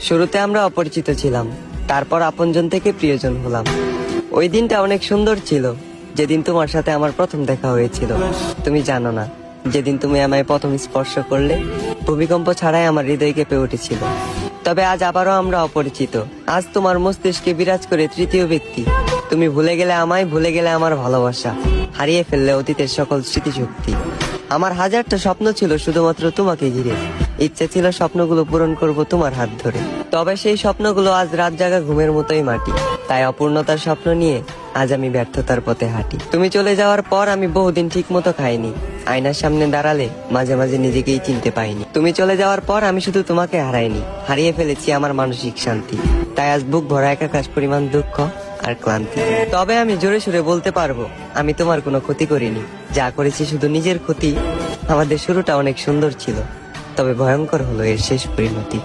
শুরুতে আমরা অপরিচিত ছিলাম, তারপর আপনজন থেকে প্রিয়জন হলাম। ওই দিনটা অনেক সুন্দর ছিল, যেদিন তোমার সাথে আমার প্রথম দেখা হয়েছিল। তুমি জানো না, যেদিন তুমি আমায় প্রথম স্পর্শ করলে, ভূমিকম্প ছাড়াই আমার হৃদয় কেঁপে উঠেছিল। তবে আজ আবারও আমরা অপরিচিত। আজ তোমার মস্তিষ্কে বিরাজ করে তৃতীয় ব্যক্তি। তুমি ভুলে গেলে আমায়, ভুলে গেলে আমার ভালোবাসা, হারিয়ে ফেললে অতীতের সকল স্মৃতিশক্তি। আমার হাজারটা স্বপ্ন ছিল শুধুমাত্র তোমাকে ঘিরে। ইচ্ছে ছিল স্বপ্নগুলো পূরণ করব তোমার হাত ধরে। তবে সেই স্বপ্নগুলো আজ রাত জাগা ঘুমের মতোই মাটি। তাই অপূর্ণতার স্বপ্ন নিয়ে আজ আমি ব্যর্থতার পথে হাঁটি। তুমি চলে যাওয়ার পর আমি বহুদিন ঠিক মতো খাইনি। আয়নার সামনে দাঁড়ালে মাঝে মাঝে নিজেকেই চিনতে পাইনি। তুমি চলে যাওয়ার পর আমি শুধু তোমাকে হারাইনি, হারিয়ে ফেলেছি আমার মানসিক শান্তি। তাই আজ বুক ভরা একাকাশ পরিমাণ দুঃখ আর ক্লান্তি। তবে আমি জোরে সুরে বলতে পারবো, আমি তোমার কোনো ক্ষতি করিনি। যা করেছি শুধু নিজের ক্ষতি। আমাদের শুরুটা অনেক সুন্দর ছিল, তবে ভয়ঙ্কর হলো এর শেষ পরিণতি।